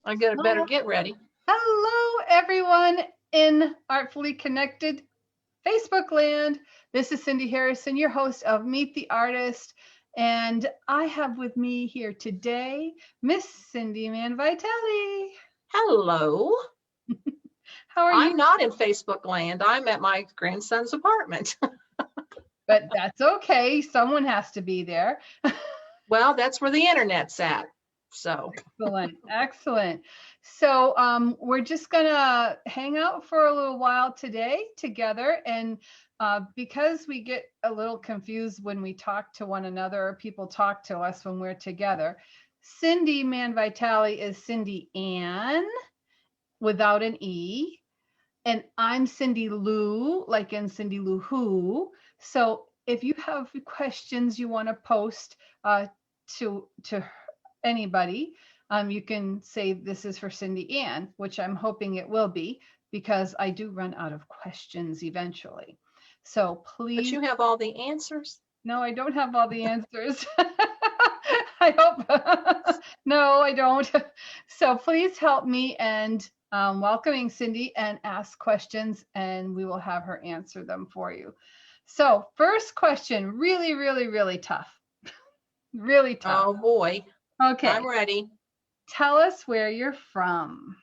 I better get ready. Hello, everyone in Artfully Connected Facebook land. This is Cindy Harrison, your host of Meet the Artist. And I have with me here today Miss Cindy Mann Vitale. Hello. How are you? I'm not in Facebook land. I'm at my grandson's apartment. But that's okay. Someone has to be there. Well, that's where the internet's at. So, Excellent. Excellent. So we're just going to hang out for a little while today together. And because we get a little confused when we talk to one another, or people talk to us when we're together, Cindy Mann Vitale is Cindy Ann without an E. And I'm Cindy Lou, like in Cindy Lou Who. So if you have questions you want to post to anybody, you can say this is for Cindy Ann, which I'm hoping it will be, because I do run out of questions eventually. So but please. you have all the answers. No, I don't have all the answers. I hope. No, I don't. So please help me and welcoming Cindy and ask questions, and we will have her answer them for you. So first question, really, really, really tough. Really tough. Oh boy. Okay. I'm ready. Tell us where you're from.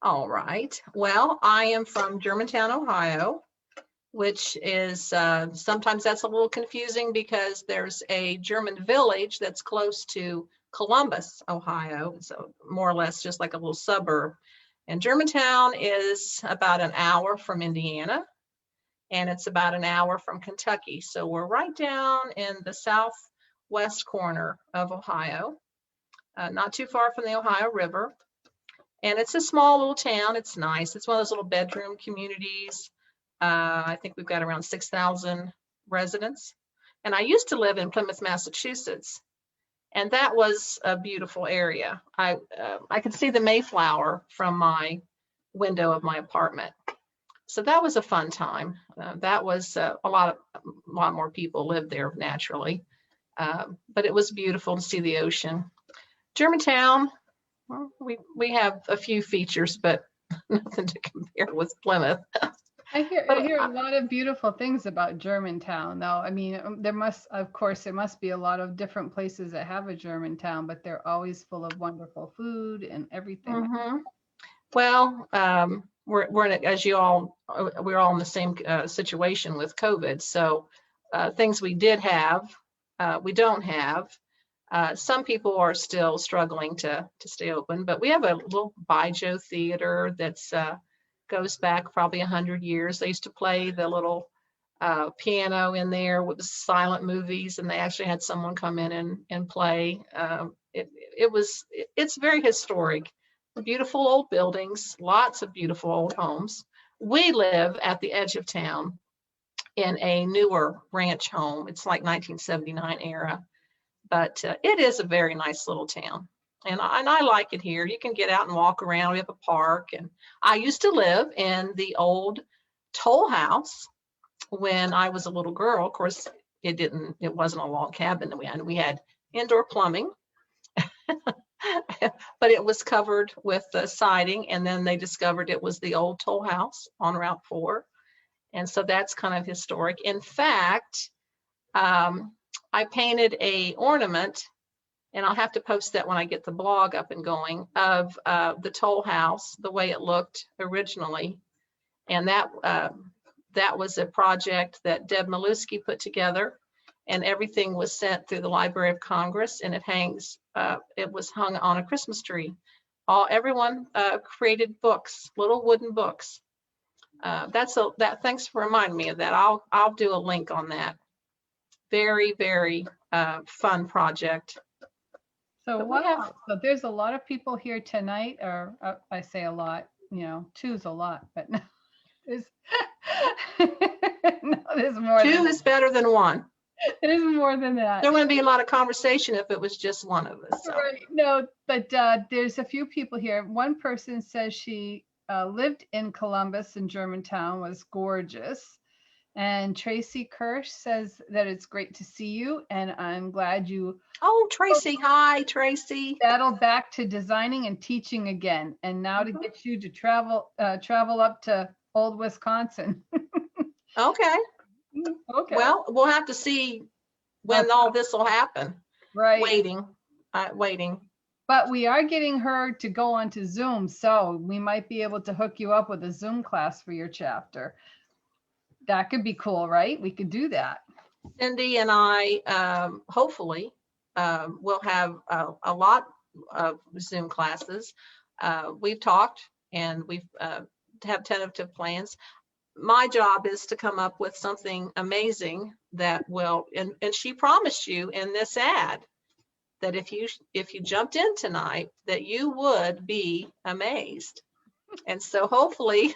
All right. Well, I am from Germantown, Ohio, which is sometimes that's a little confusing because there's a German village that's close to Columbus, Ohio. So more or less just like a little suburb. And Germantown is about an hour from Indiana, and it's about an hour from Kentucky. So we're right down in the southwest corner of Ohio, not too far from the Ohio River. And it's a small little town. It's nice. It's one of those little bedroom communities. I think we've got around 6,000 residents. And I used to live in Plymouth, Massachusetts, and that was a beautiful area. I could see the Mayflower from my window of my apartment. So that was a fun time. That was a lot more people lived there naturally, but it was beautiful to see the ocean. Germantown, well, we have a few features, but nothing to compare with Plymouth. I hear a lot of beautiful things about Germantown, though. I mean, there must be a lot of different places that have a Germantown, but they're always full of wonderful food and everything. Mm-hmm. Well, we're in, as you all, we're all in the same situation with COVID. So things we did have, we don't have. Some people are still struggling to stay open, but we have a little Bijou theater that's goes back probably 100 years. They used to play the little piano in there with the silent movies, and they actually had someone come in and play. It's very historic. Beautiful old buildings, lots of beautiful old homes. We live at the edge of town in a newer ranch home. It's like 1979 era, but it is a very nice little town. And I like it here. You can get out and walk around. We have a park. And I used to live in the old toll house when I was a little girl. Of course, it wasn't a log cabin that we had. We had indoor plumbing, but it was covered with siding. And then they discovered it was the old toll house on Route 4. And so that's kind of historic. In fact, I painted a ornament, and I'll have to post that when I get the blog up and going, of the toll house, the way it looked originally. And that was a project that Deb Malusky put together, and everything was sent through the Library of Congress, and it was hung on a Christmas tree. Everyone created books, little wooden books. Thanks for reminding me of that. I'll do a link on that. Very, very fun project. So wow. So there's a lot of people here tonight, or I say a lot, two's a lot, but no, there's more. Two is better than one. There's more than that. There wouldn't be a lot of conversation if it was just one of us. So. Right. No, but there's a few people here. One person says she lived in Columbus and Germantown, was gorgeous. And Tracy Kirsch says that it's great to see you, and I'm glad you Oh, Tracy. Hi, Tracy. settled back to designing and teaching again, and now to get you to travel up to old Wisconsin. Okay. Okay. Well, we'll have to see when all this will happen. Right. Waiting. But we are getting her to go onto Zoom, so we might be able to hook you up with a Zoom class for your chapter. That could be cool, right? We could do that. Cindy and I hopefully will have a lot of Zoom classes. We've talked and we've have tentative plans. My job is to come up with something amazing that will, and she promised you in this ad that if you jumped in tonight, that you would be amazed. And so hopefully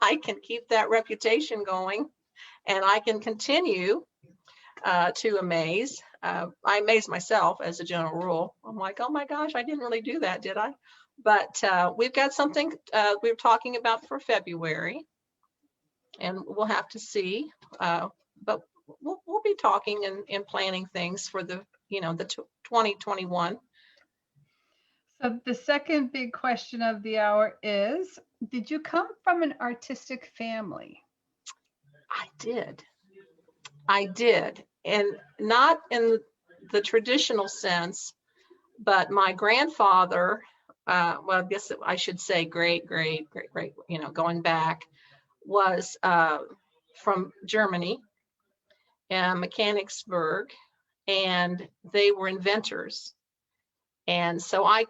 I can keep that reputation going and I can continue to amaze. I amaze myself as a general rule. I'm like, oh my gosh, I didn't really do that, did I? But we've got something we're talking about for February, and we'll have to see. But we'll be talking and planning things for the 2021. So the second big question of the hour is, did you come from an artistic family? I did, and not in the traditional sense, but my grandfather, well, I guess I should say great, going back, was from Germany, Mechanicsburg, and they were inventors. And so I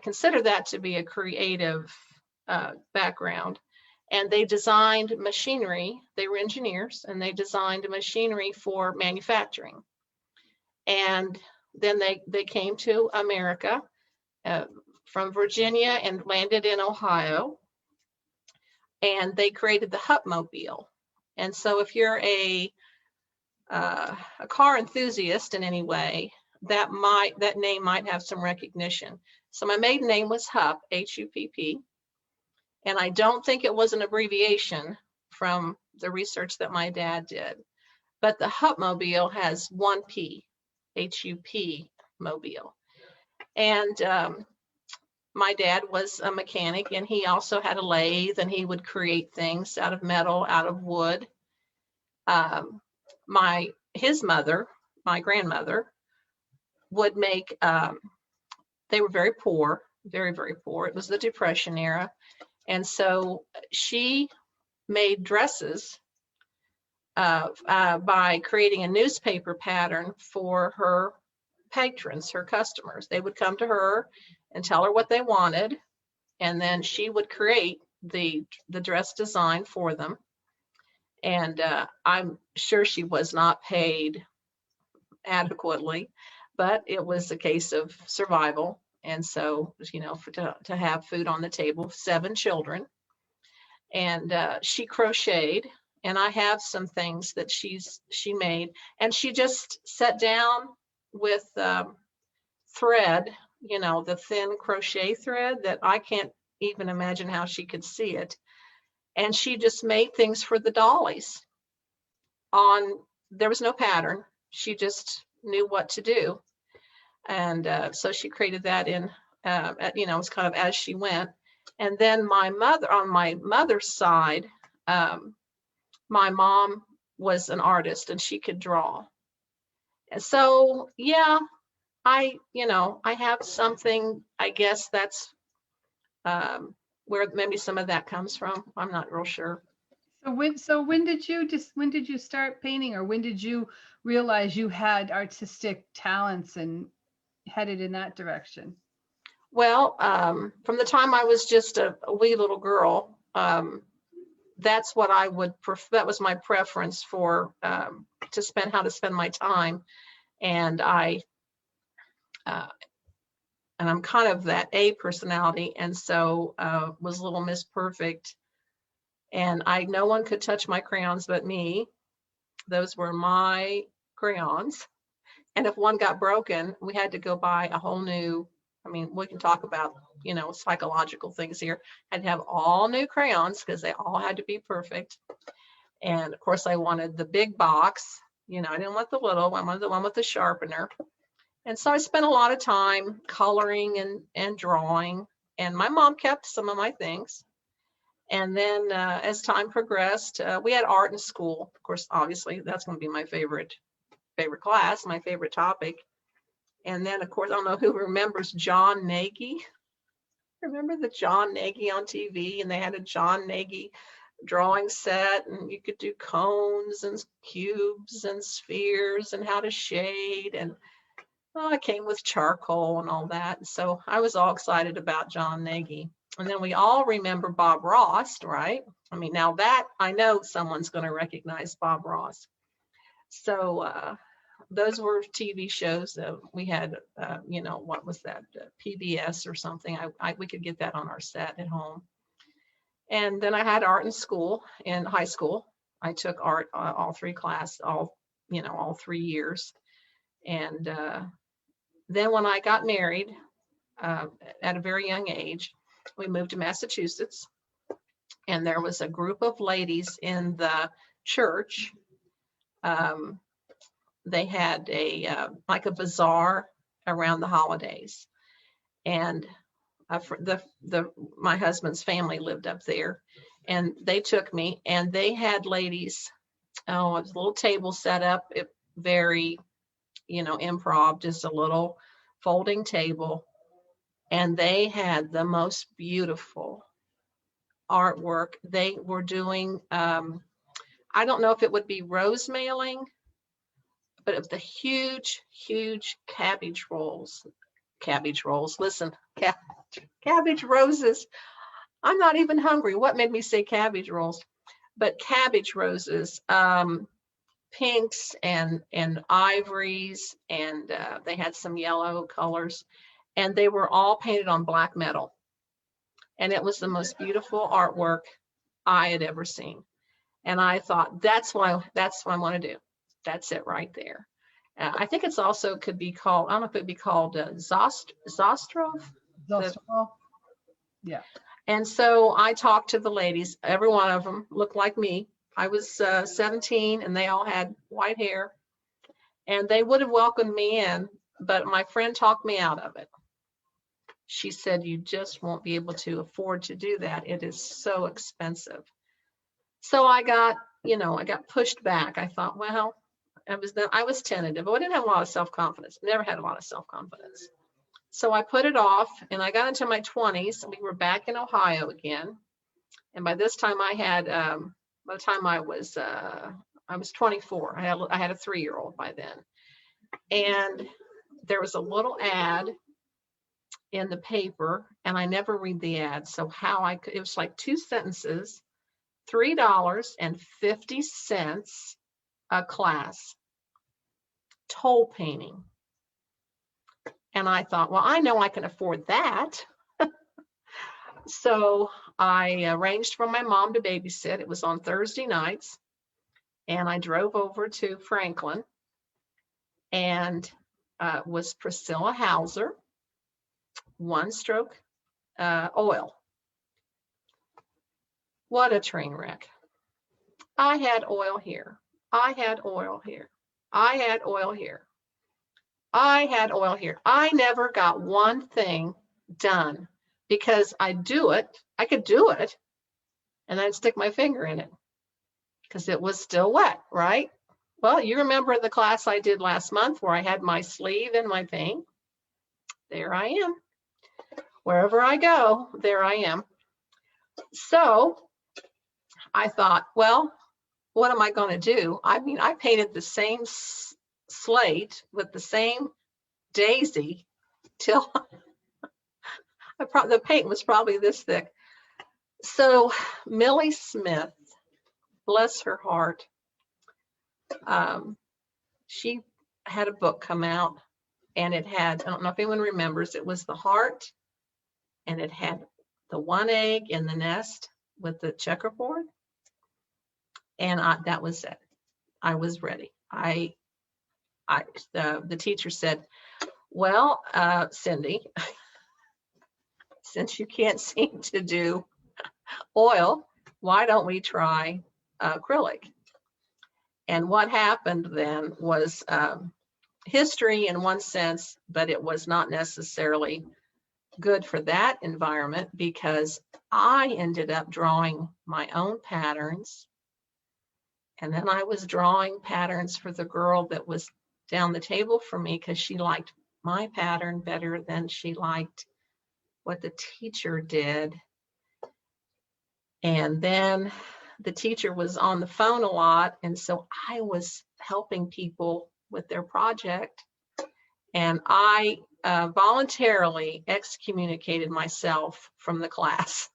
consider that to be a creative background. And they designed machinery. They were engineers, and they designed machinery for manufacturing. And then they came to America from Virginia and landed in Ohio. And they created the Hupmobile. And so if you're a car enthusiast in any way, that name might have some recognition. So my maiden name was Hupp, H-U-P-P. And I don't think it was an abbreviation from the research that my dad did. But the Hupmobile has one P, H-U-P, mobile. And my dad was a mechanic, and he also had a lathe, and he would create things out of metal, out of wood. His mother, my grandmother, would make, they were very poor, very, very poor. It was the Depression era. And so she made dresses by creating a newspaper pattern for her patrons, her customers. They would come to her and tell her what they wanted, and then she would create the dress design for them. And I'm sure she was not paid adequately, but it was a case of survival. And so, to have food on the table, 7 children. And she crocheted, and I have some things that she made. And she just sat down with thread, the thin crochet thread that I can't even imagine how she could see it. And she just made things for the dollies. There was no pattern. She just knew what to do. And so she created that it was kind of as she went. And then on my mother's side, my mom was an artist, and she could draw. And so, yeah, I have something, I guess that's where maybe some of that comes from. I'm not real sure. So when did you start painting, or when did you realize you had artistic talents and headed in that direction? Well, from the time I was just a wee little girl, that's what that was my preference for how to spend my time. And I'm kind of that A personality, and so was Little Miss Perfect. And no one could touch my crayons but me. Those were my crayons. And if one got broken, we had to go buy a whole new, we can talk about, psychological things here. Had to have all new crayons because they all had to be perfect. And of course I wanted the big box, you know, I didn't want the little one, I wanted the one with the sharpener. And so I spent a lot of time coloring and drawing, and my mom kept some of my things. And then as time progressed, we had art in school. Of course, obviously, that's going to be my favorite class, my favorite topic. And then, of course, I don't know who remembers John Nagy. Remember the John Nagy on TV? And they had a John Nagy drawing set, and you could do cones and cubes and spheres and how to shade. And I came with charcoal and all that. So I was all excited about John Nagy. And then we all remember Bob Ross, right? I mean, now that I know someone's going to recognize Bob Ross. So those were TV shows. We had, you know, what was that? PBS or something. We could get that on our set at home. And then I had art in school, in high school. I took art all 3 classes, all 3 years. And then when I got married at a very young age, we moved to Massachusetts, and there was a group of ladies in the church. They had like a bazaar around the holidays, and my husband's family lived up there, and they took me, and they had ladies. Oh, it was a little table set up, very, you know, improv, just a little folding table. And they had the most beautiful artwork. They were doing, I don't know if it would be rose mailing, but of the huge, huge cabbage rolls. Cabbage rolls, listen, cabbage roses. I'm not even hungry. What made me say cabbage rolls? But cabbage roses, pinks and ivories, and they had some yellow colors. And they were all painted on black metal. And it was the most beautiful artwork I had ever seen. And I thought, that's what I want to do. That's it right there. I think it's also could be called, I don't know if it would be called Zostrov. Yeah. And so I talked to the ladies. Every one of them looked like me. I was 17, and they all had white hair. And they would have welcomed me in, but my friend talked me out of it. She said, you just won't be able to afford to do that. It is so expensive. So I got pushed back. I thought, well, I was tentative. I didn't have a lot of self-confidence. Never had a lot of self-confidence. So I put it off, and I got into my 20s. We were back in Ohio again. And by this time by the time I was 24. I had a 3-year-old by then. And there was a little ad in the paper, and I never read the ad. So it was like 2 sentences, $3.50 a class, toll painting. And I thought, well, I know I can afford that. So I arranged for my mom to babysit. It was on Thursday nights. And I drove over to Franklin, and was Priscilla Hauser, One Stroke Oil. What a train wreck. I had oil here. I had oil here. I had oil here. I had oil here. I never got one thing done because I could do it, and then I'd stick my finger in it because it was still wet, right? Well, you remember the class I did last month where I had my sleeve in my paint? There I am. Wherever I go, there I am. So I thought, well, what am I going to do? I mean, I painted the same slate with the same daisy till the paint was probably this thick. So Millie Smith, bless her heart, she had a book come out, and it had, I don't know if anyone remembers, it was the heart, and it had the one egg in the nest with the checkerboard. And that was it. I was ready. The teacher said, well, Cindy, since you can't seem to do oil, why don't we try acrylic? And what happened then was history in one sense, but it was not necessarily good for that environment because I ended up drawing my own patterns. And then I was drawing patterns for the girl that was down the table from me because she liked my pattern better than she liked what the teacher did. And then the teacher was on the phone a lot. And so I was helping people with their project. And I voluntarily excommunicated myself from the class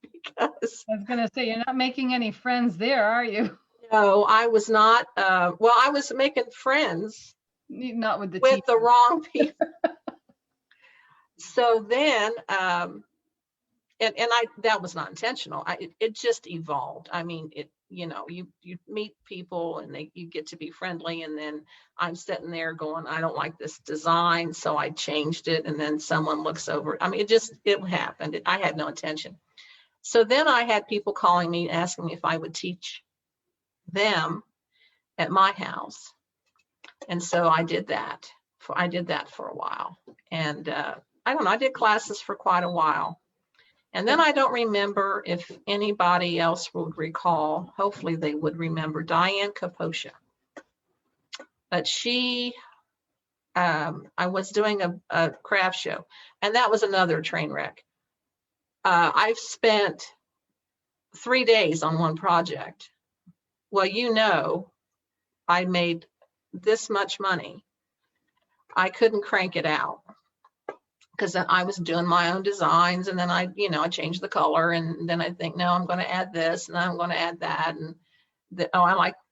because I was going to say, you're not making any friends there, are you? no, I was not. Well, I was making friends Not with the with teacher. the wrong people. So then, and that was not intentional. It just evolved. I mean, you meet people and you get to be friendly, and then I'm sitting there going, I don't like this design, so I changed it, and then someone looks over. I mean, it happened. I had no intention. So then I had people calling me asking me if I would teach them at my house, and so I did that. I did that for a while, and I don't know. I did classes for quite a while. And then I don't remember if anybody else would recall. Hopefully they would remember Diane Kaposha. But I was doing a craft show, and that was another train wreck. I've spent 3 days on one project. Well, I made this much money. I couldn't crank it out because I was doing my own designs, and then I changed the color, and then I think, no, I'm going to add this, and I'm going to add that, and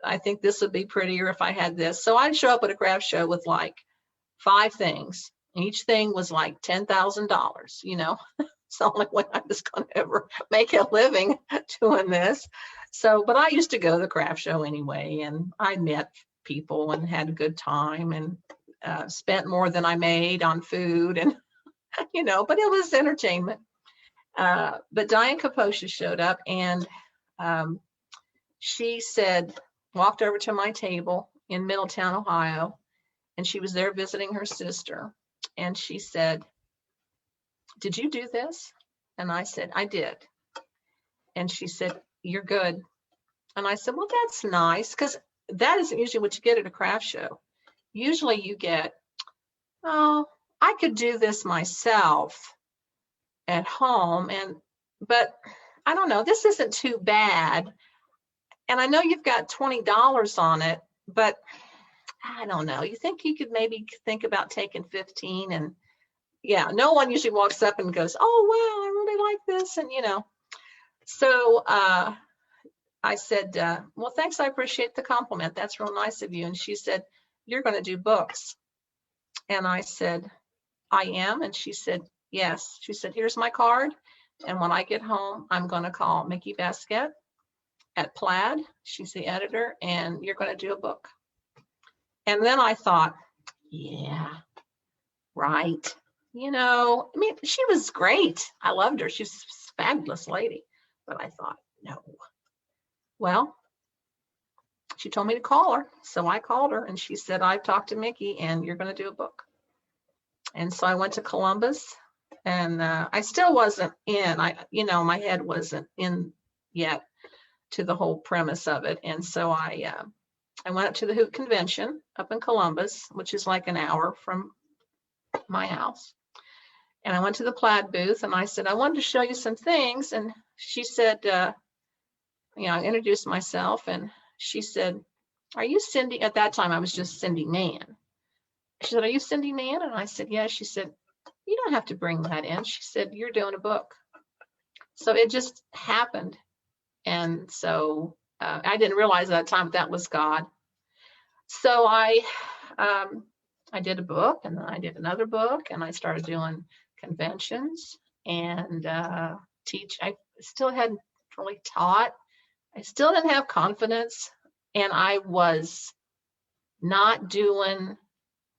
I think this would be prettier if I had this. So I'd show up at a craft show with like 5 things. Each thing was like $10,000. It's the only way I was going to ever make a living doing this. So, but I used to go to the craft show anyway, and I met people and had a good time, and spent more than I made on food, and but it was entertainment. But Diane Kaposha showed up, and she walked over to my table in Middletown, Ohio, and she was there visiting her sister. And she said, "Did you do this?" And I said, "I did." And she said, "You're good." And I said, "Well, that's nice," because that isn't usually what you get at a craft show. Usually you get, "Oh, I could do this myself at home, but I don't know, this isn't too bad. And I know you've got $20 on it, but I don't know. You think you could maybe think about taking 15?" And yeah, no one usually walks up and goes, "Oh, wow, I really like this." And so I said, "Well, thanks. I appreciate the compliment. That's real nice of you." And she said, "You're going to do books." And I said, "I am." And she said, "Yes." She said, "Here's my card. And when I get home, I'm going to call Mickey Basquette at Plaid. She's the editor, and you're going to do a book." And then I thought, yeah, right. I mean, she was great. I loved her. She's a fabulous lady. But I thought, no. Well, she told me to call her. So I called her, and she said, "I've talked to Mickey, and you're going to do a book." And so I went to Columbus, and I still wasn't in. My head wasn't in yet to the whole premise of it. And so I went up to the Hoot Convention up in Columbus, which is like an hour from my house. And I went to the Plaid booth, and I said, "I wanted to show you some things." And she said, I introduced myself, and she said, "Are you Cindy?" At that time, I was just Cindy Mann. She said, "Are you Cindy Mann?" And I said, "Yes." She said, "You don't have to bring that in." She said, "You're doing a book." So it just happened. And so I didn't realize at that time that was God. So I did a book, and then I did another book, and I started doing conventions and teach. I still hadn't really taught. I still didn't have confidence, and I was not doing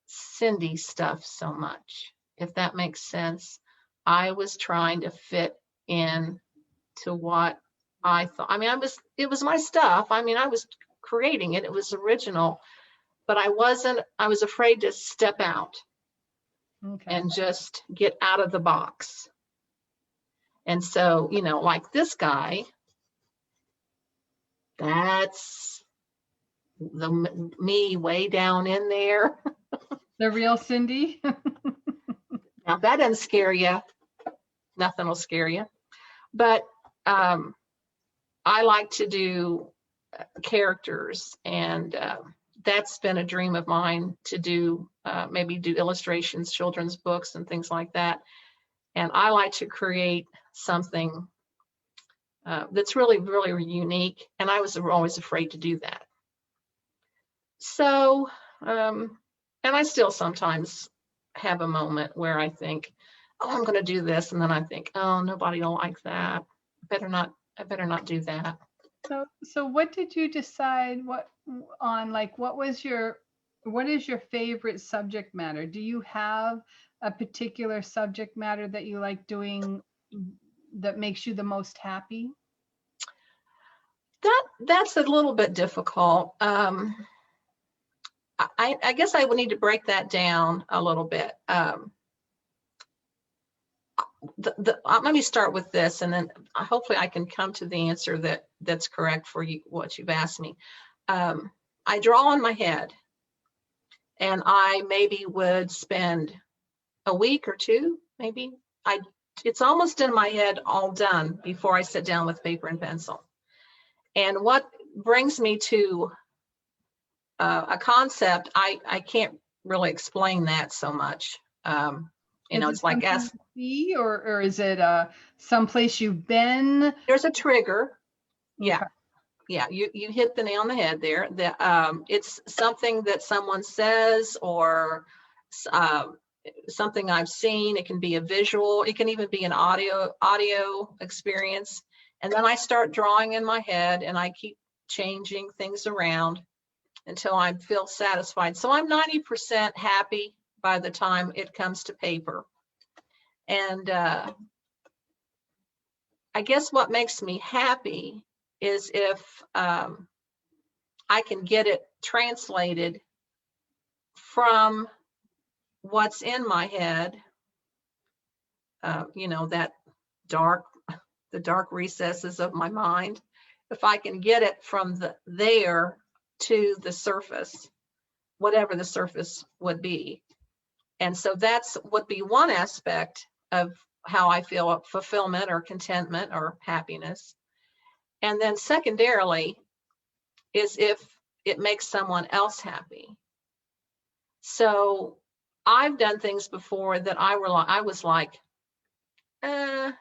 Cindy stuff so much, if that makes sense. I was trying to fit in to what I thought. I mean, it was my stuff. I mean, I was creating it. It was original, but I was afraid to step out Okay. and just get out of the box. And so, like this guy, that's me way down in there. The real Cindy. Now that doesn't scare you. Nothing will scare you. But I like to do characters, and that's been a dream of mine to do, maybe do illustrations, children's books, and things like that. And I like to create something that's really, really unique. And I was always afraid to do that. So, and I still sometimes have a moment where I think, oh, I'm going to do this. And then I think, oh, nobody will like that. I better not do that. So what did you decide what is your favorite subject matter? Do you have a particular subject matter that you like doing that makes you the most happy? That's a little bit difficult. I guess I would need to break that down a little bit. Let me start with this, and then hopefully I can come to the answer that's correct for you, what you've asked me. I draw in my head, and I maybe would spend a week or two, maybe. It's almost in my head all done before I sit down with paper and pencil. And what brings me to a concept, I can't really explain that so much. It's like see, or is it someplace you've been? There's a trigger. Yeah. Okay. Yeah, you hit the nail on the head there. It's something that someone says, or something I've seen. It can be a visual. It can even be an audio experience. And then I start drawing in my head, and I keep changing things around until I feel satisfied. So I'm 90% happy by the time it comes to paper. And I guess what makes me happy is if I can get it translated from what's in my head, that the dark recesses of my mind. If I can get it from there to the surface, whatever the surface would be. And so that's would be one aspect of how I feel fulfillment or contentment or happiness. And then secondarily is if it makes someone else happy. So I've done things before that I was like, yeah,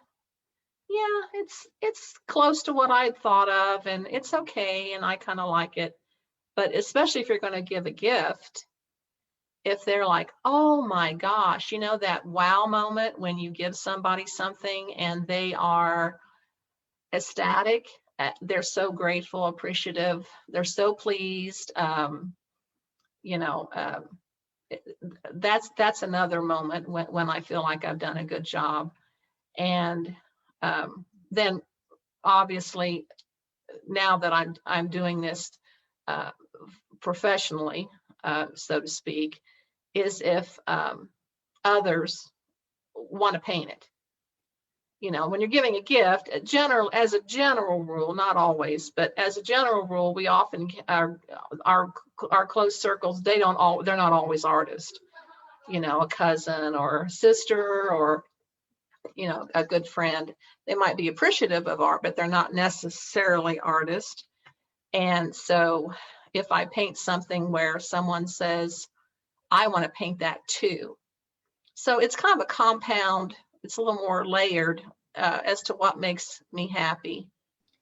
it's close to what I'd thought of, and it's okay, and I kind of like it. But especially if you're going to give a gift, if they're like, oh my gosh, that wow moment when you give somebody something and they are ecstatic, they're so grateful, appreciative, they're so pleased, that's another moment when I feel like I've done a good job. And then obviously now that I'm doing this professionally, so to speak, is if others want to paint it. When you're giving a gift, as a general rule, not always, but as a general rule, we often our close circles, they're not always artists. A cousin or sister or a good friend, they might be appreciative of art, but they're not necessarily artists. And so if I paint something where someone says, I want to paint that too. So it's kind of a compound, it's a little more layered as to what makes me happy.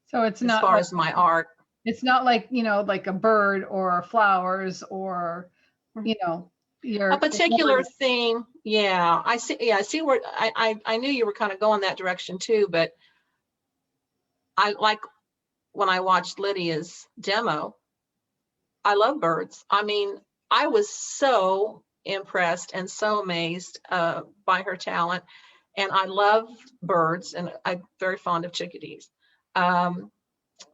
So it's not as far as my art. It's not like, like a bird or flowers or, a particular theme. Yeah, I see. Yeah, I see where I knew you were kind of going that direction too, but I like when I watched Lydia's demo. I love birds. I mean, I was so impressed and so amazed by her talent, and I love birds, and I'm very fond of chickadees.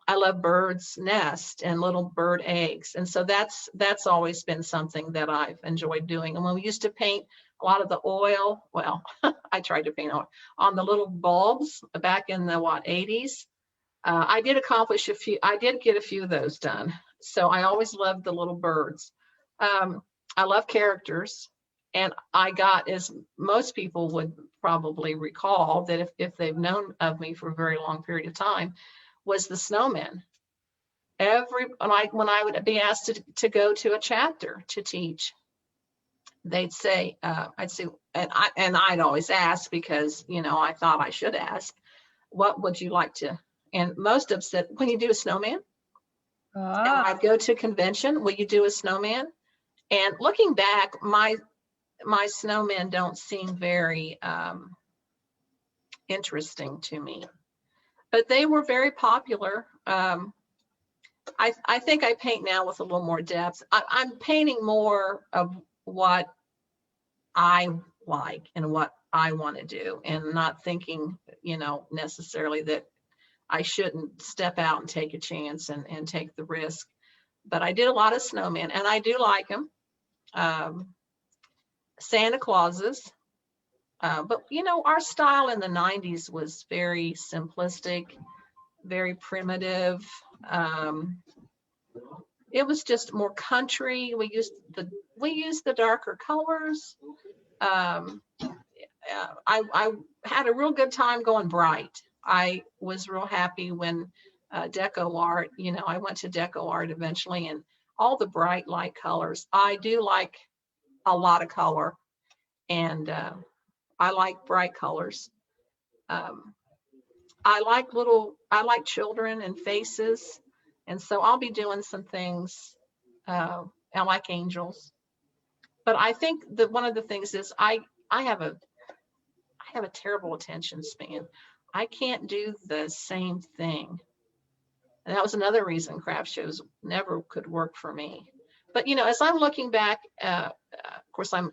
I love birds' nest and little bird eggs. And so that's always been something that I've enjoyed doing. And when we used to paint a lot of the oil, well, I tried to paint on the little bulbs back in the 80s. I did accomplish a few, I did get a few of those done. So I always loved the little birds. I love characters. And I got, as most people would probably recall, that if they've known of me for a very long period of time, was the snowman. When I would be asked to go to a chapter to teach, they'd say, I'd say, and I'd always ask because, I thought I should ask, what would you like to? And most of them said, when you do a snowman, and I'd go to a convention, will you do a snowman? And looking back, my snowmen don't seem very interesting to me, but they were very popular. I think I paint now with a little more depth. I'm painting more of what I like and what I want to do, and not thinking, necessarily that I shouldn't step out and take a chance and take the risk. But I did a lot of snowmen, and I do like them. Santa Clauses. But, our style in the 90s was very simplistic, very primitive. It was just more country. We used the darker colors. I had a real good time going bright. I was real happy when Deco Art, I went to Deco Art eventually, and all the bright light colors. I do like a lot of color, and I like bright colors. I like children and faces. And so I'll be doing some things. I like angels. But I think that one of the things is I have a terrible attention span. I can't do the same thing. And that was another reason craft shows never could work for me. But, as I'm looking back, of course, I'm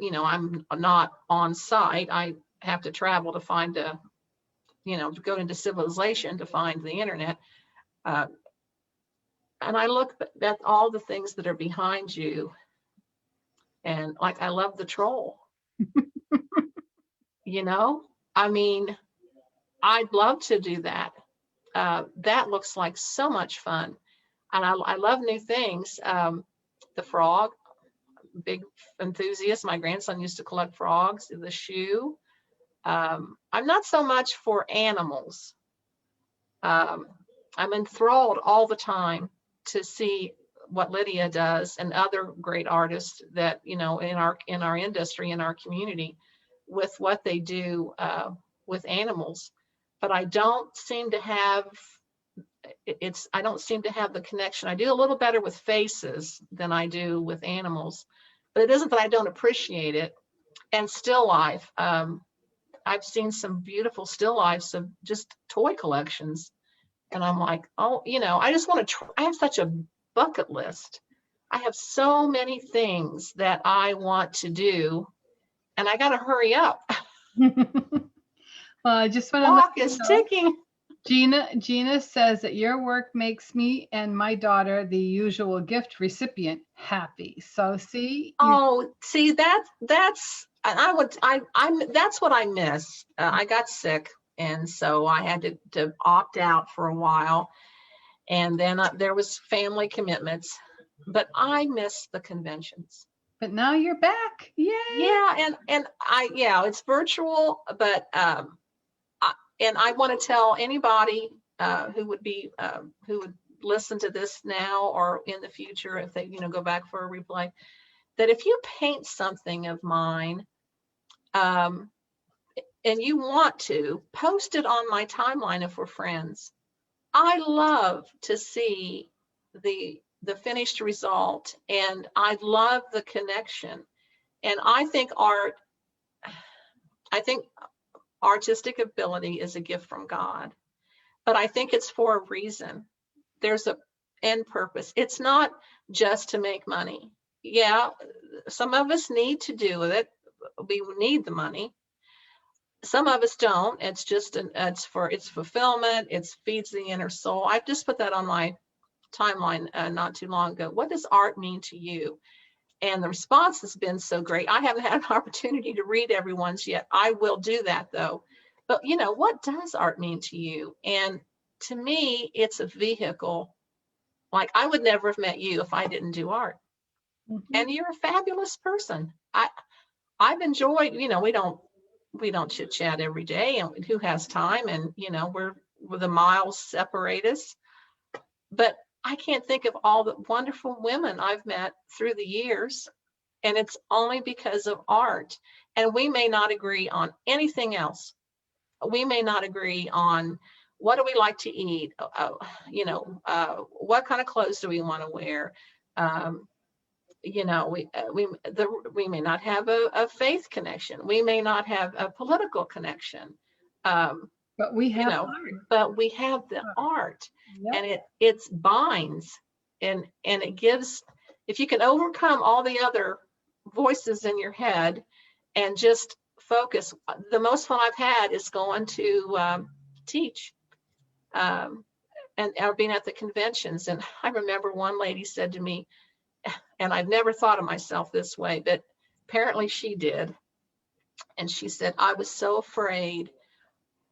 not on site. I have to travel to find to go into civilization to find the internet. And I look at all the things that are behind you. And I love the troll. I'd love to do that. That looks like so much fun. And I love new things. The frog, big enthusiast. My grandson used to collect frogs. The shoe. I'm not so much for animals. I'm enthralled all the time to see what Lydia does and other great artists that, in our industry, in our community, with what they do with animals. But I don't seem to have the connection. I do a little better with faces than I do with animals, but it isn't that I don't appreciate it. And still life. I've seen some beautiful still lifes of just toy collections. And I'm like, I just want to try. I have such a bucket list. I have so many things that I want to do, and I got to hurry up. Well, I just want to clock is ticking. Gina says that your work makes me and my daughter, the usual gift recipient, happy. So see. That's what I miss. I got sick, and so I had to opt out for a while, and then there was family commitments. But I miss the conventions. But now you're back. Yay! Yeah, and it's virtual, but and I want to tell anybody who would listen to this now or in the future, if they go back for a replay, that if you paint something of mine, and you want to post it on my timeline if we're friends. I love to see the finished result, and I love the connection. And I think artistic ability is a gift from God, but I think it's for a reason. There's an end purpose. It's not just to make money. Yeah, some of us need to do it. We need the money, some of us don't. It's just it's fulfillment. It feeds the inner soul. I just put that on my timeline not too long ago. What does art mean to you? And the response has been so great. I haven't had an opportunity to read everyone's yet. I will do that though. But what does art mean to you? And to me, it's a vehicle. Like, I would never have met you if I didn't do art. Mhm. And you're a fabulous person. I've enjoyed, we don't chit chat every day, and who has time? And we're the miles separate us. But I can't think of all the wonderful women I've met through the years, and it's only because of art. And we may not agree on anything else. We may not agree on what do we like to eat, what kind of clothes do we want to wear. We may not have a faith connection. We may not have a political connection. But we have art. But we have the art, Yep. and it binds, and it gives. If you can overcome all the other voices in your head and just focus, the most fun I've had is going to teach, and being at the conventions. And I remember one lady said to me, and I've never thought of myself this way, but apparently she did. And she said, I was so afraid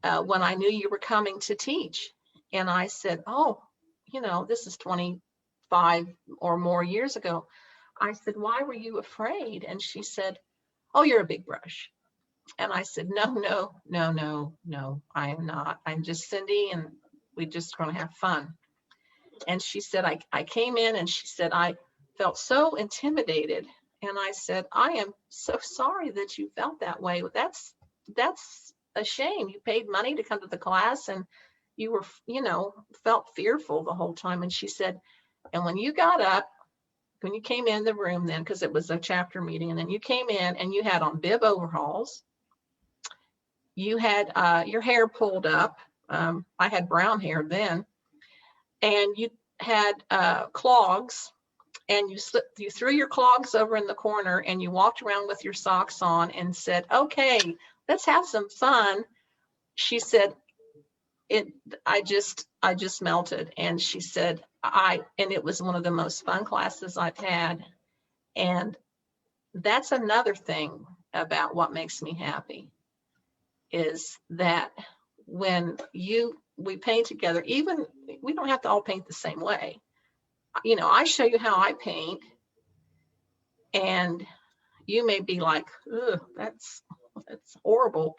when I knew you were coming to teach. And I said, oh, this is 25 or more years ago. I said, why were you afraid? And she said, oh, you're a big brush. And I said, no, I am not. I'm just Cindy, and we just going to have fun. And she said, I came in, and she said, I felt so intimidated. And I said, I am so sorry that you felt that way. That's a shame. You paid money to come to the class, and you were, felt fearful the whole time. And she said, and when you got up, when you came in the room then, because it was a chapter meeting, and then you came in and you had on bib overalls. You had your hair pulled up. I had brown hair then. And you had clogs, and you threw your clogs over in the corner, and you walked around with your socks on and said, okay, let's have some fun. She said, I just melted. And she said, and it was one of the most fun classes I've had. And that's another thing about what makes me happy, is that when we paint together, even we don't have to all paint the same way. I show you how I paint, and you may be like, ugh, that's horrible.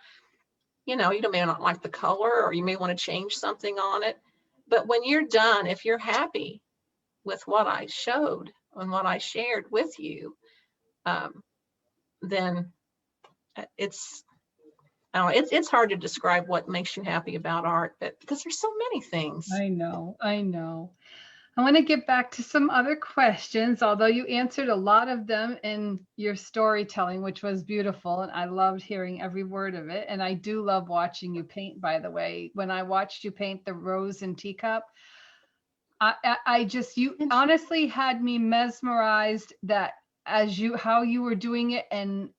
You may not like the color, or you may want to change something on it. But when you're done, if you're happy with what I showed and what I shared with you, then it's hard to describe what makes you happy about art, but because there's so many things. I know. I want to get back to some other questions, although you answered a lot of them in your storytelling, which was beautiful. And I loved hearing every word of it. And I do love watching you paint, by the way. When I watched you paint the rose and teacup, you honestly had me mesmerized that how you were doing it. And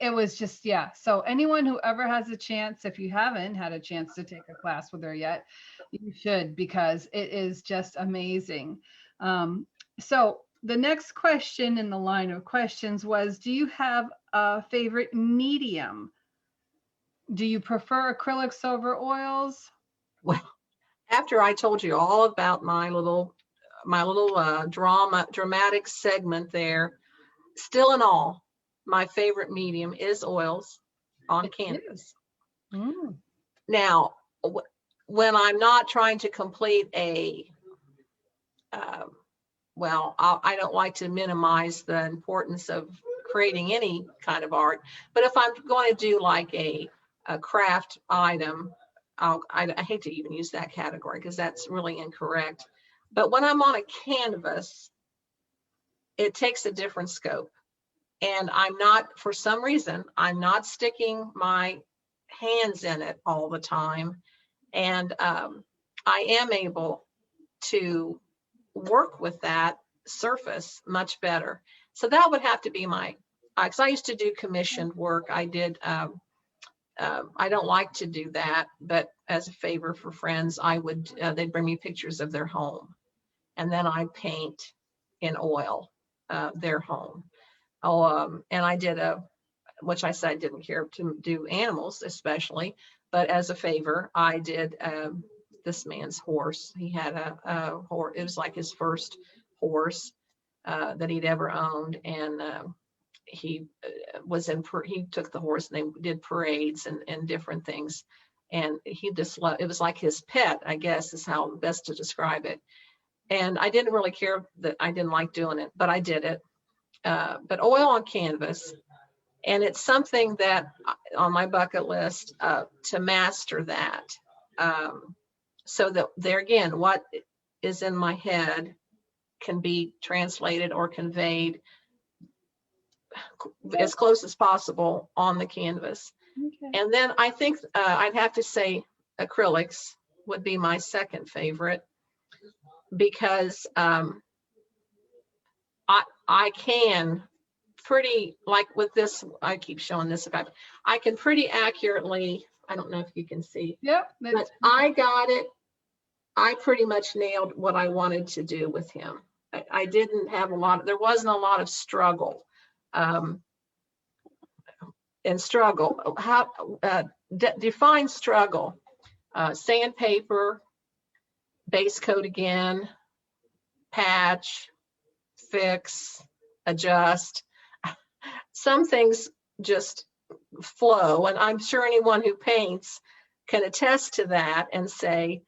it was just, yeah. So anyone who ever has a chance, if you haven't had a chance to take a class with her yet, you should, because it is just amazing. So the next question in the line of questions was, do you have a favorite medium? Do you prefer acrylics over oils? Well, after I told you all about my little dramatic segment there, still in all, my favorite medium is oils on canvas. Mm. Now, when I'm not trying to complete I don't like to minimize the importance of creating any kind of art, but if I'm going to do like a craft item, I hate to even use that category because that's really incorrect. But when I'm on a canvas, it takes a different scope. And for some reason, I'm not sticking my hands in it all the time. And I am able to work with that surface much better. So that would have to be because I used to do commissioned work. I did I don't like to do that, but as a favor for friends, I would, they'd bring me pictures of their home, and then I paint in oil their home. Oh, and I did which I said I didn't care to do animals especially, but as a favor, I did this man's horse. He had a horse. It was like his first horse that he'd ever owned, and he he took the horse and they did parades and different things, and he just loved it. Was like his pet, I guess, is how best to describe it. And I didn't really care that I didn't like doing it, but I did it. But oil on canvas, and it's something that on my bucket list to master that, so that there again, what is in my head can be translated or conveyed as close as possible on the canvas. Okay. And then I think I'd have to say acrylics would be my second favorite, because I can pretty, like with this, I keep showing this about, I can pretty accurately, I don't know if you can see, Yep. but I got it. I pretty much nailed what I wanted to do with him. I didn't have there wasn't a lot of struggle. And struggle, how define struggle? Sandpaper, base coat again, patch, fix, adjust. Some things just flow, and I'm sure anyone who paints can attest to that and say,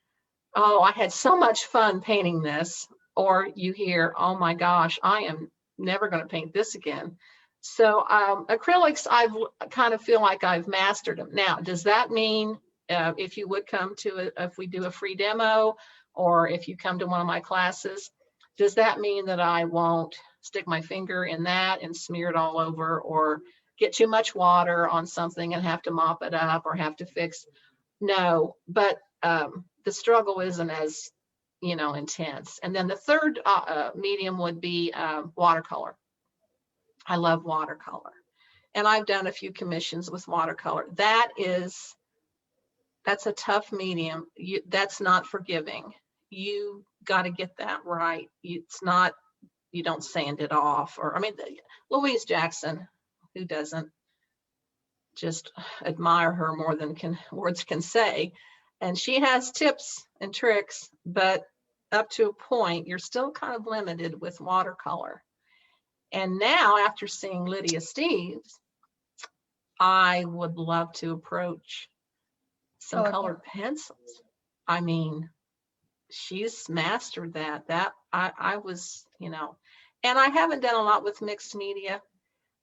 oh, I had so much fun painting this, or you hear, oh my gosh, I am never going to paint this again. So acrylics, I've kind of feel like I've mastered them. Now, does that mean if you would come to if we do a free demo, or if you come to one of my classes, does that mean that I won't stick my finger in that and smear it all over, or get too much water on something and have to mop it up or have to fix? No, but the struggle isn't as, intense. And then the third medium would be watercolor. I love watercolor, and I've done a few commissions with watercolor. That's a tough medium. That's not forgiving. You got to get that right. It's not, you don't sand it off, or, I mean, Louise Jackson, who doesn't just admire her more than words can say. And she has tips and tricks, but up to a point, you're still kind of limited with watercolor. And now, after seeing Lydia Steves, I would love to approach some colored pencils. I mean, she's mastered that. I was, and I haven't done a lot with mixed media,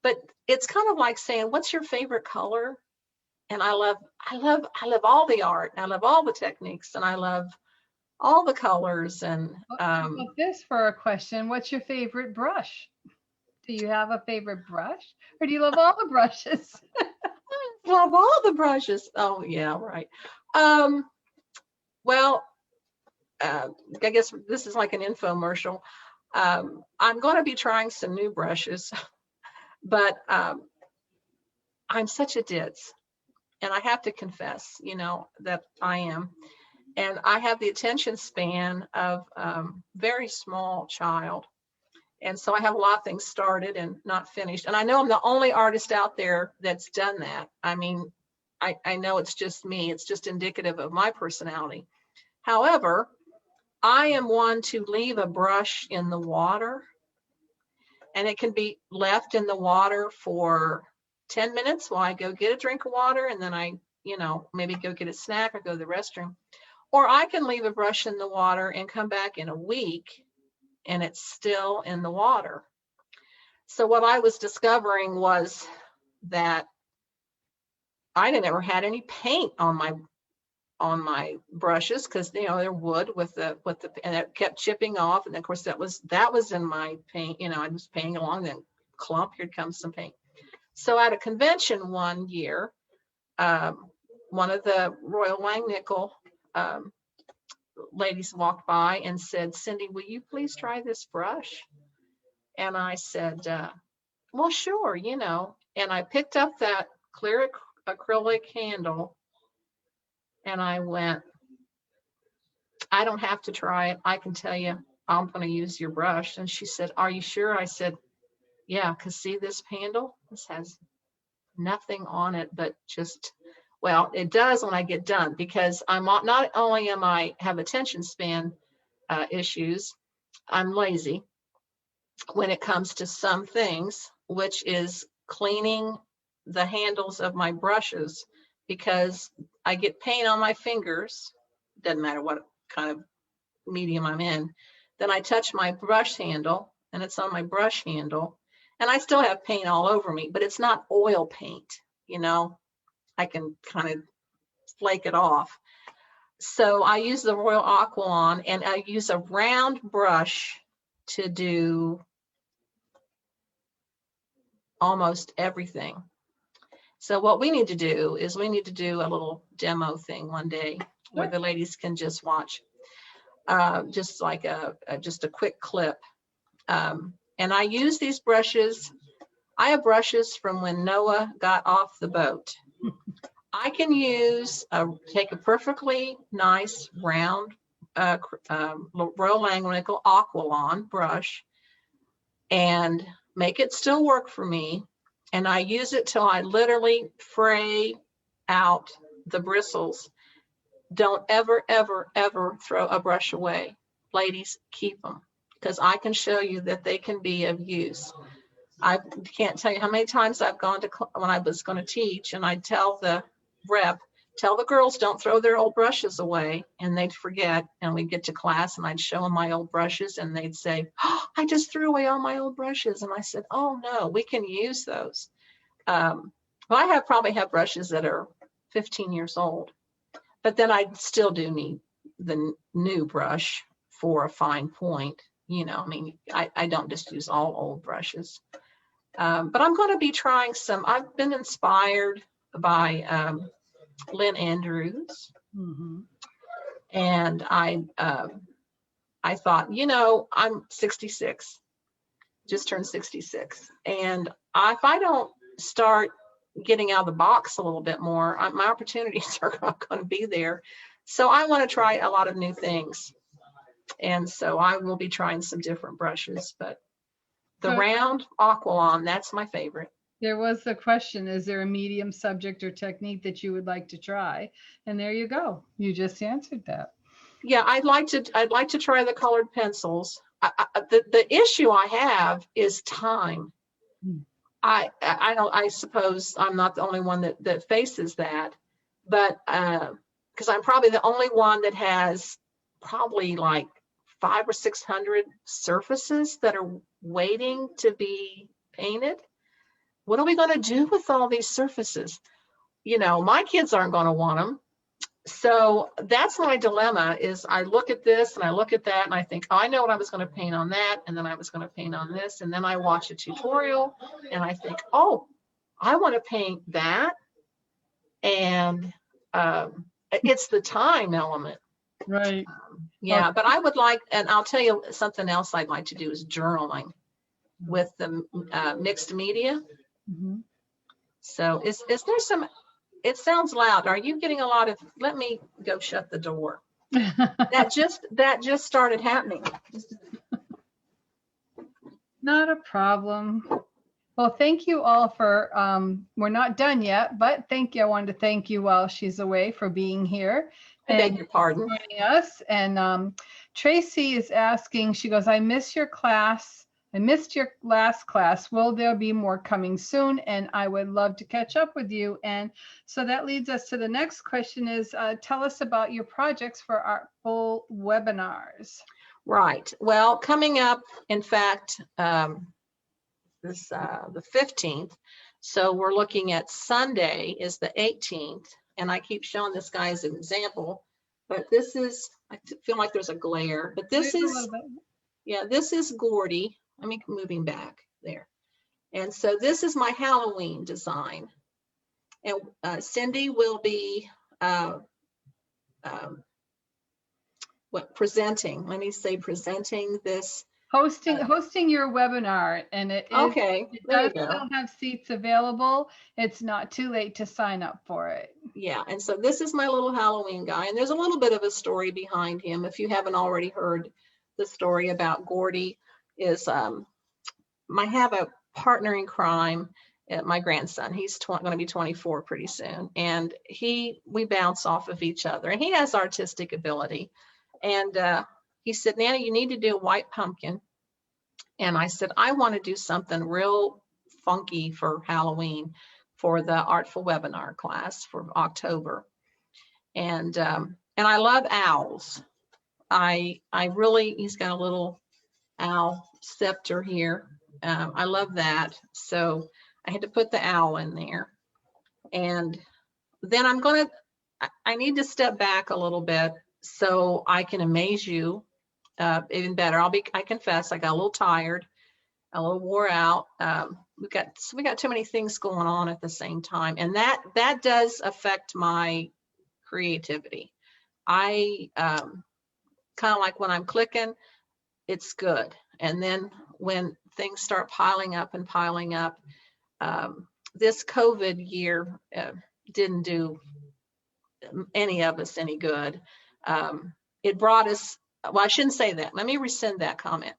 but it's kind of like saying, what's your favorite color? And I love all the art, and I love all the techniques, and I love all the colors. And this for a question, what's your favorite brush? Do you have a favorite brush, or do you love all the brushes? I love all the brushes. Oh yeah, right. Well, I guess this is like an infomercial. I'm going to be trying some new brushes, but I'm such a ditz, and I have to confess, that I am. And I have the attention span of very small child. And so I have a lot of things started and not finished. And I know I'm the only artist out there that's done that. I mean, I know it's just me. It's just indicative of my personality. However, I am one to leave a brush in the water, and it can be left in the water for 10 minutes while I go get a drink of water, and then I, maybe go get a snack or go to the restroom. Or I can leave a brush in the water and come back in a week and it's still in the water. So what I was discovering was that I never had any paint on my brushes, because they're wood with the and it kept chipping off, and of course that was in my paint. I was painting along, then clump, here comes some paint. So at a convention one year, one of the Royal Langnickel ladies walked by and said, "Cindy, will you please try this brush?" And I said, well, sure, and I picked up that clear acrylic handle, and I went, I don't have to try it. I can tell you, I'm going to use your brush. And she said, are you sure? I said, yeah, because see this handle? This has nothing on it but just, well, it does when I get done, because I'm not only am I have attention span issues, I'm lazy when it comes to some things, which is cleaning the handles of my brushes, because I get paint on my fingers, doesn't matter what kind of medium I'm in. Then I touch my brush handle and it's on my brush handle, and I still have paint all over me, but it's not oil paint, you know, I can kind of flake it off. So I use the Royal Aqualon, and I use a round brush to do almost everything. So what we need to do is we need to do a little demo thing one day where the ladies can just watch, just like just a quick clip. And I use these brushes. I have brushes from when Noah got off the boat. I can use, take a perfectly nice round Royal Langnickel Aqualon brush and make it still work for me. And I use it till I literally fray out the bristles. Don't ever, ever, ever throw a brush away. Ladies, keep them, because I can show you that they can be of use. I can't tell you how many times I've gone to, when I was going to teach, and I'd tell the rep, tell the girls don't throw their old brushes away, and they'd forget, and we'd get to class and I'd show them my old brushes and they'd say, oh, I just threw away all my old brushes. And I said, oh no, we can use those. Well, I probably have brushes that are 15 years old, but then I still do need the new brush for a fine point. You know, I mean, I don't just use all old brushes. But I'm going to be trying some, I've been inspired by Lynn Andrews. Mm-hmm. And I thought, you know, I'm 66, just turned 66. And if I don't start getting out of the box a little bit more, my opportunities are not going to be there. So I want to try a lot of new things. And so I will be trying some different brushes, but the round Aqualon, that's my favorite. There was the question, is there a medium subject or technique that you would like to try? And there you go. You just answered that. Yeah, I'd like to try the colored pencils. The issue I have is time. I suppose I'm not the only one that faces that, but because I'm probably the only one that has probably like 500 or 600 surfaces that are waiting to be painted. What are we going to do with all these surfaces? You know, my kids aren't going to want them. So that's my dilemma, is I look at this and I look at that and I think, oh, I know what I was going to paint on that, and then I was going to paint on this, and then I watch a tutorial and I think, oh, I want to paint that. And it's the time element. Right. Yeah, but I would like, and I'll tell you something else I'd like to do is journaling with the mixed media. Mm-hmm. So is there some, it sounds loud. Are you getting a lot of, let me go shut the door. That just started happening. Not a problem. Well, thank you all for, we're not done yet, but thank you. I wanted to thank you while she's away for being here. I beg your pardon. Joining us. And Tracy is asking, she goes, I missed your class. I missed your last class. Will there be more coming soon? And I would love to catch up with you. And so that leads us to the next question is, tell us about your projects for our full webinars. Right. Well, coming up, in fact, the 15th. So we're looking at Sunday is the 18th. And I keep showing this guy as an example, but this is, I feel like there's a glare, but this is, yeah, this is Gordy. Let me moving back there. And so this is my Halloween design. And Cindy will be presenting, let me say presenting this hosting your webinar, and Okay, it there you does go. still have seats available. It's not too late to sign up for it. Yeah, and so this is my little Halloween guy, and there's a little bit of a story behind him. If you haven't already heard the story about Gordy, is I have a partner in crime, my grandson. He's going to be 24 pretty soon, and we bounce off of each other, and he has artistic ability. And he said, Nana, you need to do a white pumpkin. And I said, I want to do something real funky for Halloween for the Artful Webinar class for October. And I love owls. He's got a little owl scepter here. I love that. So I had to put the owl in there. And then I need to step back a little bit so I can amaze you even better. I confess, I got a little tired, a little wore out. We got too many things going on at the same time. And that does affect my creativity. I kind of like when I'm clicking, it's good. And then when things start piling up, this COVID year didn't do any of us any good. It brought us, well, I shouldn't say that. Let me rescind that comment.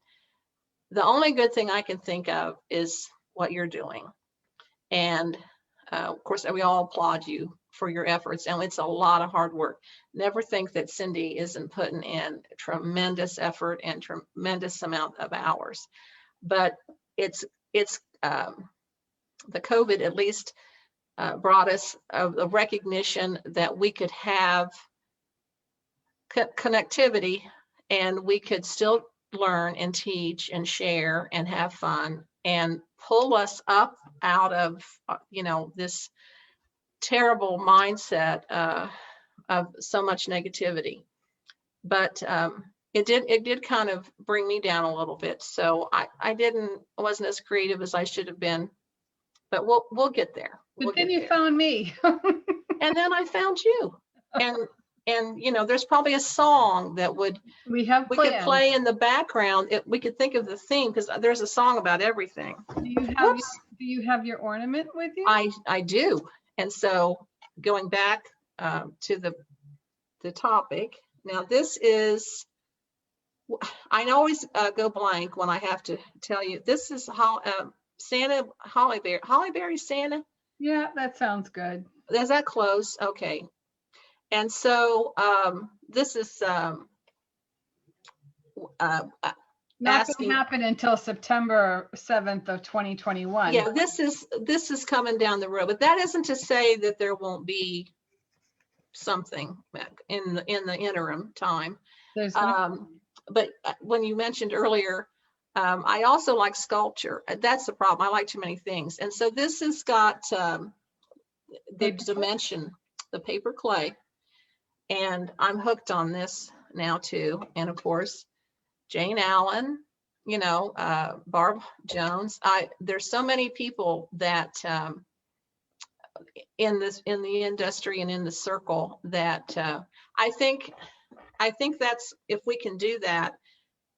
The only good thing I can think of is what you're doing. And of course, we all applaud you for your efforts, and it's a lot of hard work. Never think that Cindy isn't putting in tremendous effort and tremendous amount of hours. But it's the COVID at least brought us a recognition that we could have connectivity, and we could still learn and teach and share and have fun and pull us up out of this terrible mindset of so much negativity. But it did kind of bring me down a little bit. So I wasn't as creative as I should have been, but we'll get there. But then you found me. And then I found you. And there's probably a song that we could play in the background. We could think of the theme, because there's a song about everything. Do you have your ornament with you? I do. And so going back to the topic, now this is, I always go blank when I have to tell you, this is Santa, Hollyberry Santa. Yeah, that sounds good. Is that close? Okay. And so this is not going to happen until September 7th of 2021. Yeah, this is coming down the road, but that isn't to say that there won't be something in the interim time. But when you mentioned earlier, I also like sculpture. That's the problem. I like too many things. And so this has got the dimension, the paper clay. And I'm hooked on this now too. And of course, Jane Allen, Barb Jones. There's so many people that in the industry and in the circle that I think that's, if we can do that,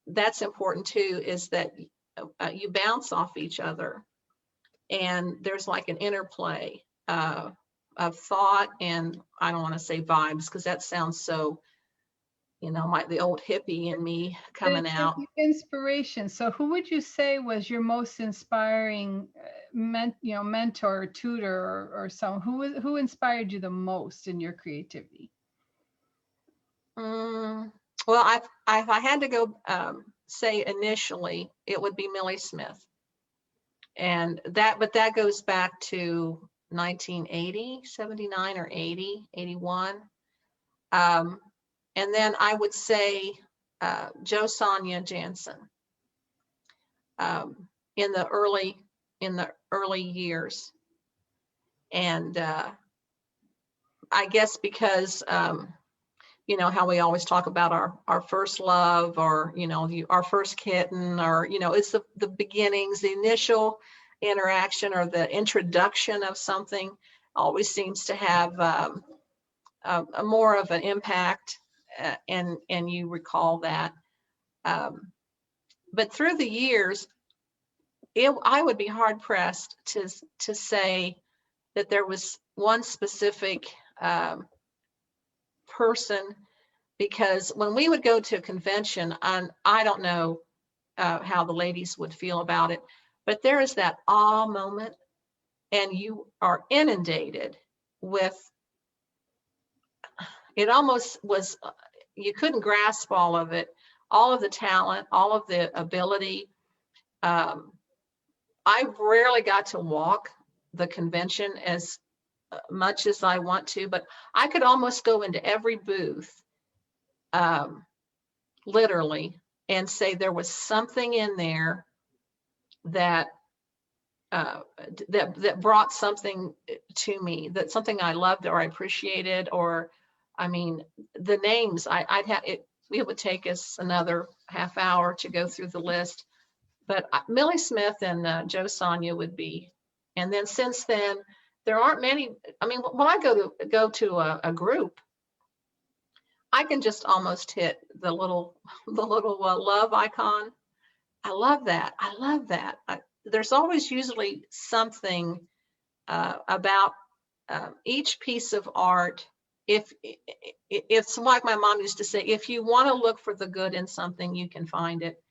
that's important too, is that you bounce off each other, and there's like an interplay of thought, and I don't want to say vibes, because that sounds so, the old hippie in me coming out. Inspiration. So who would you say was your most inspiring mentor, tutor, or someone who inspired you the most in your creativity? Well, if I had to go say initially, it would be Millie Smith. And that goes back to 1980, 79 or 80, 81. And then I would say Jo Sonja Jansen in the early years. And I guess because how we always talk about our first love, or our first kitten, or it's the beginnings, the initial interaction or the introduction of something always seems to have a more of an impact, and you recall that. but through the years, I would be hard pressed to say that there was one specific person, because when we would go to a convention, and I don't know how the ladies would feel about it, but there is that awe moment, and you are inundated with, it almost was, you couldn't grasp all of it, all of the talent, all of the ability. I rarely got to walk the convention as much as I want to, but I could almost go into every booth, literally, and say there was something in there that that brought something to me, that something I loved or I appreciated, or, I mean, the names, I'd have it. It would take us another half hour to go through the list, but Millie Smith and Joe Sonia would be. And then since then, there aren't many. I mean, when I go to a group, I can just almost hit the little love icon. I love that. I love that. There's always usually something about each piece of art. If it's like my mom used to say, if you want to look for the good in something, you can find it.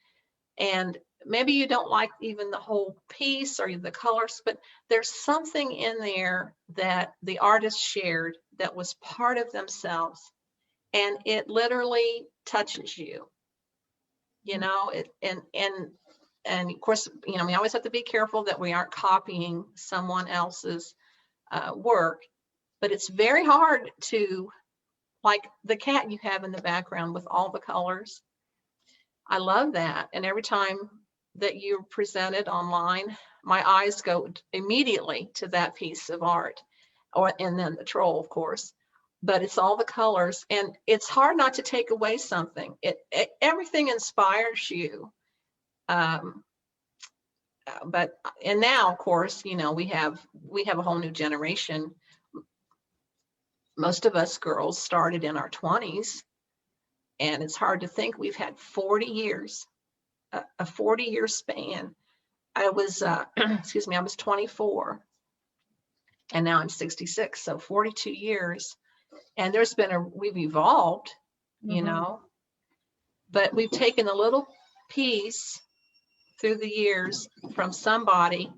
And maybe you don't like even the whole piece or the colors, but there's something in there that the artist shared that was part of themselves, and it literally touches you, you know. And of course, you know, we always have to be careful that we aren't copying someone else's work, but it's very hard to, like the cat you have in the background with all the colors. I love that. And every time that you present it online, my eyes go immediately to that piece of art, and then the troll, of course. But it's all the colors, and it's hard not to take away something. Everything inspires you. But now, of course, you know, we have a whole new generation. Most of us girls started in our 20s, and it's hard to think we've had 40 years, a 40-year span. I was, excuse me, I was 24, and now I'm 66, so 42 years. And there's been we've evolved, you know, but we've taken a little piece through the years from somebody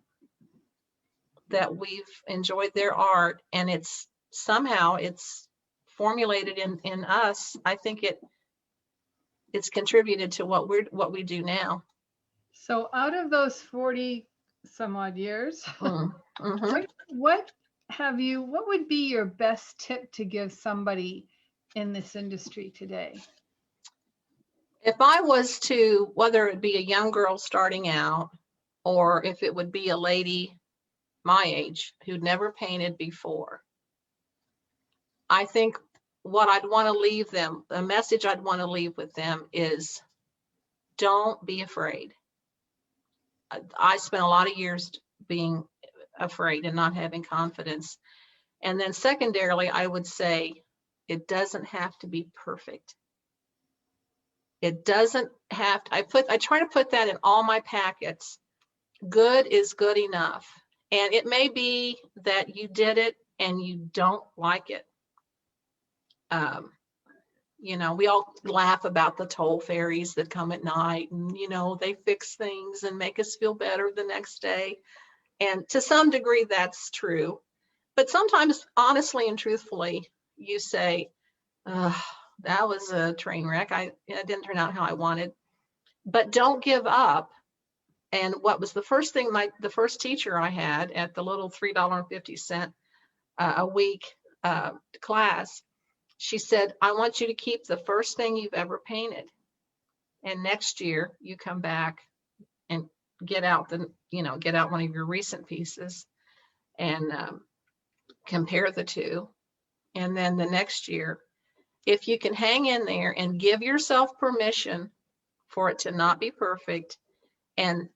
that we've enjoyed their art, and it's somehow it's formulated in us. I think it's contributed to what we do now. So out of those 40 some odd years, what would be your best tip to give somebody in this industry today? If I was to, whether it be a young girl starting out, or if it would be a lady my age who'd never painted before, I think what I'd want to leave them, the message I'd want to leave with them is, don't be afraid. I spent a lot of years being afraid and not having confidence. And then secondarily, I would say it doesn't have to be perfect. It doesn't have to, I try to put that in all my packets. Good is good enough. And it may be that you did it and you don't like it. You know, we all laugh about the toll fairies that come at night, and, you know, they fix things and make us feel better the next day. And to some degree, that's true. But sometimes, honestly and truthfully, you say, that was a train wreck. It didn't turn out how I wanted. But don't give up. And what was the first thing, the first teacher I had at the little $3.50 a week class, she said, I want you to keep the first thing you've ever painted. And next year you come back and get out one of your recent pieces and compare the two. And then the next year, if you can hang in there and give yourself permission for it to not be perfect and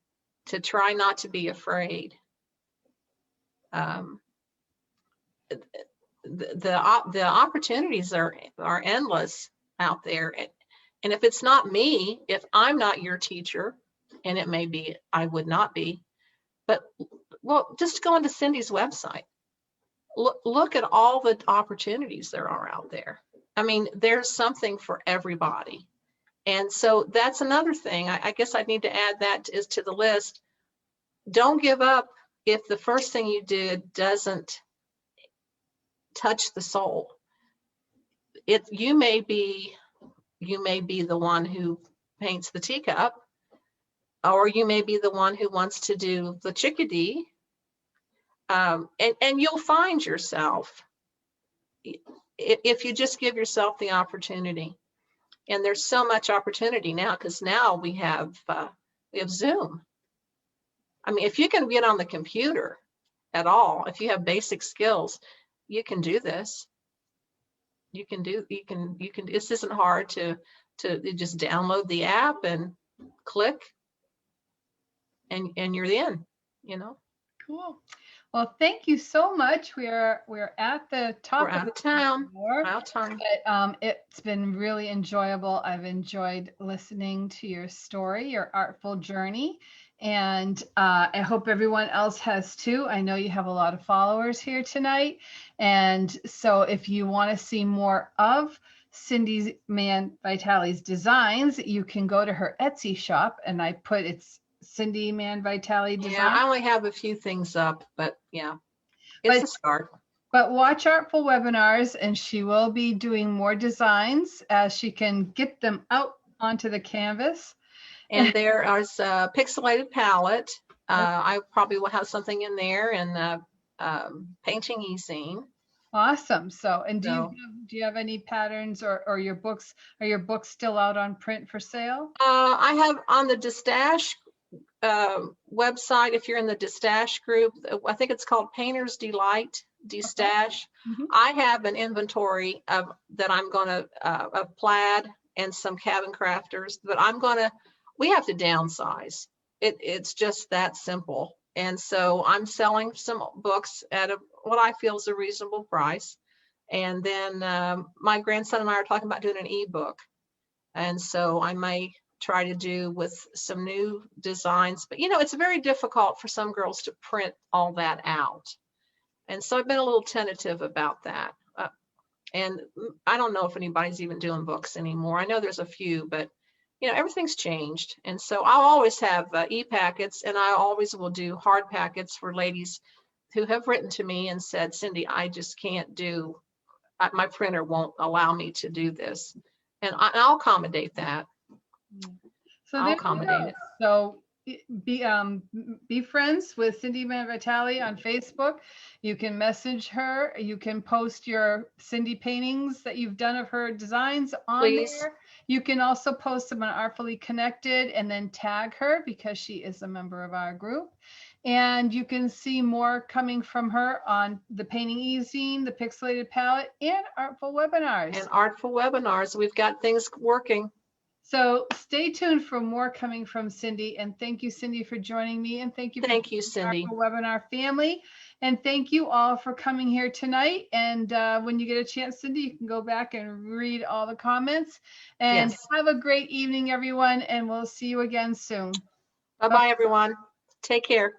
to try not to be afraid, the opportunities are endless out there. And if it's not me, if I'm not your teacher, and it may be I would not be, but well, just go into Cindy's website. Look at all the opportunities there are out there. I mean, there's something for everybody. And so that's another thing. I guess I need to add that is to the list. Don't give up if the first thing you did doesn't touch the soul. You may be the one who paints the teacup, or you may be the one who wants to do the chickadee. And you'll find yourself if you just give yourself the opportunity. And there's so much opportunity now, because now we have Zoom. I mean, if you can get on the computer at all, if you have basic skills, you can do this. You can. This isn't hard to just download the app and click, and you're in. You know. Cool. Well, thank you so much. We're at the top. We're out of town. Out of time. But it's been really enjoyable. I've enjoyed listening to your story, your artful journey, and I hope everyone else has too. I know you have a lot of followers here tonight, and so if you want to see more of Cindy Mann Vitale's designs, you can go to her Etsy shop, and I put it's Cindy Mann Vitale design. Yeah, I only have a few things up, but yeah, it's a start. But watch Artful Webinars, and she will be doing more designs as she can get them out onto the canvas. And there is a pixelated palette. I probably will have something in there, and painting e-zine. Awesome. So, and do you have any patterns or your books? Are your books still out on print for sale? I have on the Distash website. If you're in the Distash group, I think it's called Painter's Delight Distash. Okay. I have an inventory of that I'm going to of plaid and some cabin crafters, but we have to downsize. It's just that simple. And so I'm selling some books at what I feel is a reasonable price. And then my grandson and I are talking about doing an ebook. And so I may try to do with some new designs, but it's very difficult for some girls to print all that out. And so I've been a little tentative about that. And I don't know if anybody's even doing books anymore. I know there's a few, but everything's changed. And so I'll always have e-packets, and I always will do hard packets for ladies who have written to me and said, Cindy, I just can't do, my printer won't allow me to do this. And I'll accommodate that. So I'll accommodate it. So be friends with Cindy Mann Vitale on Facebook. You can message her. You can post your Cindy paintings that you've done of her designs on there. You can also post them on Artfully Connected and then tag her because she is a member of our group. And you can see more coming from her on the painting e-zine, the pixelated palette, and Artful Webinars. We've got things working. So stay tuned for more coming from Cindy. And thank you, Cindy, for joining me. And thank you, Cindy. Artful Webinar family. And thank you all for coming here tonight. And when you get a chance, Cindy, you can go back and read all the comments. And have a great evening, everyone. And we'll see you again soon. Bye-bye, everyone. Take care.